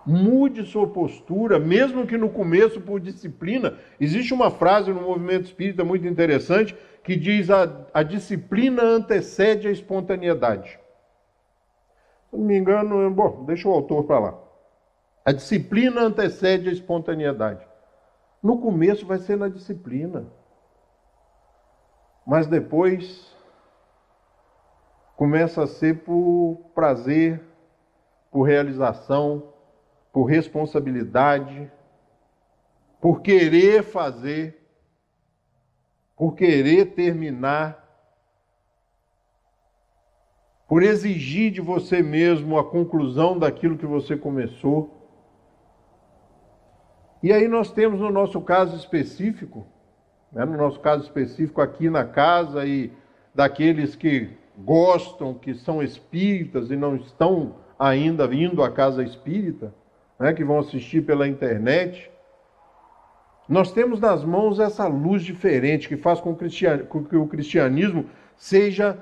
Mude sua postura, mesmo que no começo por disciplina. Existe uma frase no movimento espírita muito interessante que diz a disciplina antecede a espontaneidade. Se não me engano, bom, deixa o autor para lá. A disciplina antecede a espontaneidade. No começo vai ser na disciplina. Mas depois começa a ser por prazer, por realização, por responsabilidade, por querer fazer, por querer terminar, por exigir de você mesmo a conclusão daquilo que você começou. E aí nós temos no nosso caso específico, no nosso caso específico aqui na casa, e daqueles que gostam, que são espíritas e não estão ainda indo à casa espírita, que vão assistir pela internet, nós temos nas mãos essa luz diferente que faz com que o cristianismo seja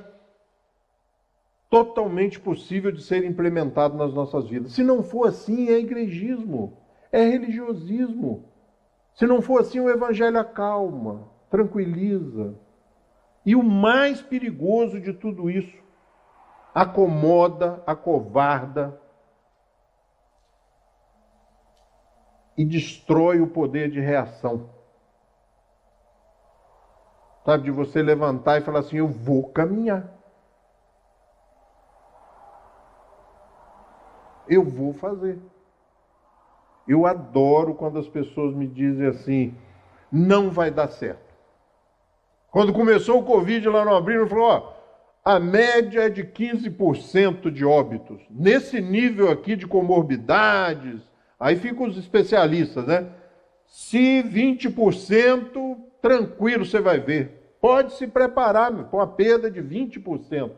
totalmente possível de ser implementado nas nossas vidas. Se não for assim, é igrejismo, é religiosismo. Se não for assim, o Evangelho acalma, tranquiliza. E o mais perigoso de tudo isso, acomoda, acovarda e destrói o poder de reação. Sabe, de você levantar e falar assim, eu vou caminhar. Eu vou fazer. Eu adoro quando as pessoas me dizem assim, não vai dar certo. Quando começou o Covid lá no Abril, falou, ó, a média é de 15% de óbitos. Nesse nível aqui de comorbidades, aí ficam os especialistas, né? Se 20%, tranquilo você vai ver. Pode se preparar com a perda de 20%.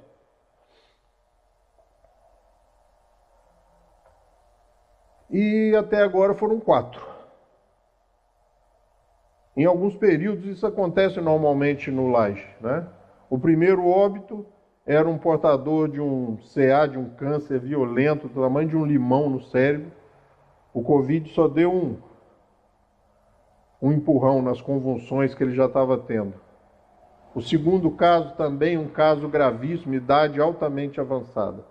E até agora foram 4. Em alguns períodos isso acontece normalmente no Laje, né? O primeiro óbito era um portador de um CA, de um câncer violento, do tamanho de um limão no cérebro. O Covid só deu um empurrão nas convulsões que ele já estava tendo. O segundo caso também um caso gravíssimo, idade altamente avançada.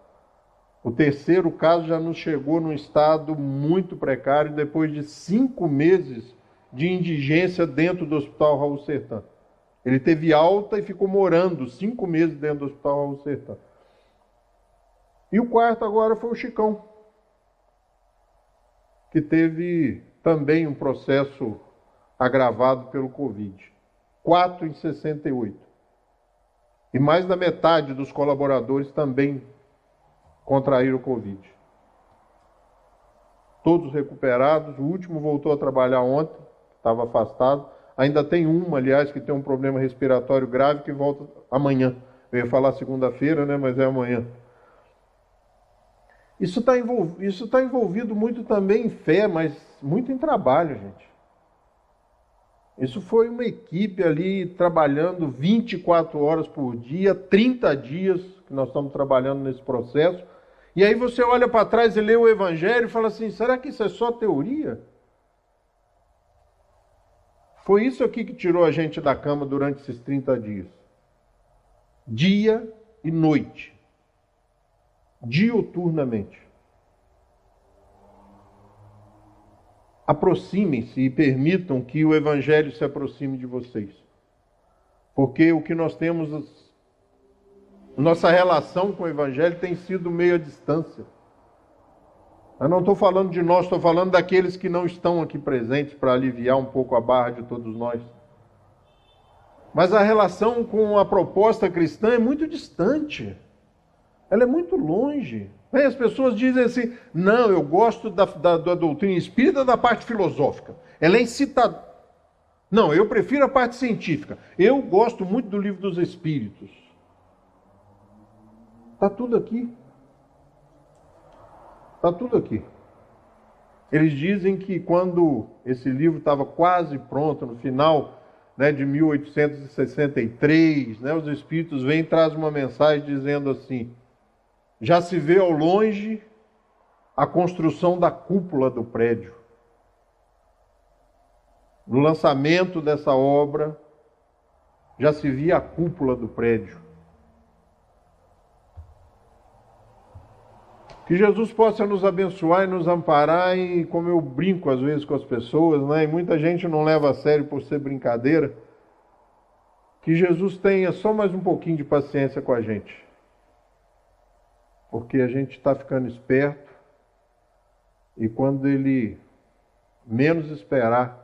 O terceiro caso já nos chegou num estado muito precário, depois de 5 meses de indigência dentro do Hospital Raul Sertã. Ele teve alta e ficou morando 5 meses dentro do Hospital Raul Sertã. E o quarto agora foi o Chicão, que teve também um processo agravado pelo Covid. 4 em 68. E mais da metade dos colaboradores também contraíram o Covid. Todos recuperados, o último voltou a trabalhar ontem, estava afastado. Ainda tem aliás, que tem um problema respiratório grave que volta amanhã. Eu ia falar segunda-feira, né, mas é amanhã. Isso está envolvido muito também em fé, mas muito em trabalho, gente. Isso foi uma equipe ali trabalhando 24 horas por dia, 30 dias que nós estamos trabalhando nesse processo. E aí você olha para trás e lê o Evangelho e fala assim, será que isso é só teoria? Foi isso aqui que tirou a gente da cama durante esses 30 dias. Dia e noite. Diuturnamente. Aproximem-se e permitam que o Evangelho se aproxime de vocês. Porque o que nós temos, nossa relação com o Evangelho tem sido meio à distância. Eu não estou falando de nós, estou falando daqueles que não estão aqui presentes para aliviar um pouco a barra de todos nós. Mas a relação com a proposta cristã é muito distante. Ela é muito longe. As pessoas dizem assim, não, eu gosto da doutrina espírita da parte filosófica. Ela é incitadora. Não, eu prefiro a parte científica. Eu gosto muito do Livro dos Espíritos. Está tudo aqui. Está tudo aqui. Eles dizem que quando esse livro estava quase pronto, no final, né, de 1863, né, os Espíritos vêm e trazem uma mensagem dizendo assim, já se vê ao longe a construção da cúpula do prédio. No lançamento dessa obra, já se via a cúpula do prédio. Que Jesus possa nos abençoar e nos amparar, e como eu brinco às vezes com as pessoas, né, e muita gente não leva a sério por ser brincadeira, que Jesus tenha só mais um pouquinho de paciência com a gente. Porque a gente está ficando esperto e quando ele menos esperar,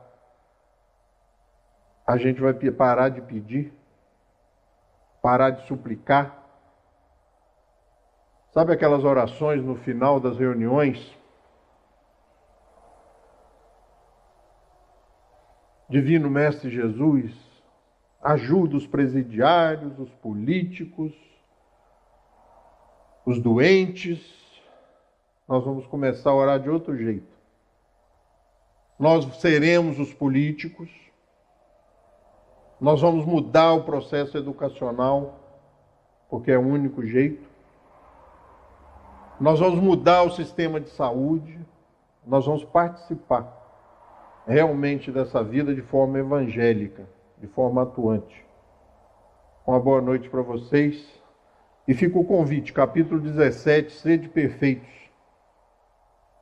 a gente vai parar de pedir, parar de suplicar. Sabe aquelas orações no final das reuniões? Divino Mestre Jesus, ajuda os presidiários, os políticos, os doentes. Nós vamos começar a orar de outro jeito. Nós seremos os políticos. Nós vamos mudar o processo educacional, porque é o único jeito. Nós vamos mudar o sistema de saúde. Nós vamos participar realmente dessa vida de forma evangélica, de forma atuante. Uma boa noite para vocês. E fica o convite, capítulo 17, sede perfeitos.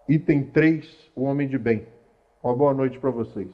Item 3, o homem de bem. Uma boa noite para vocês.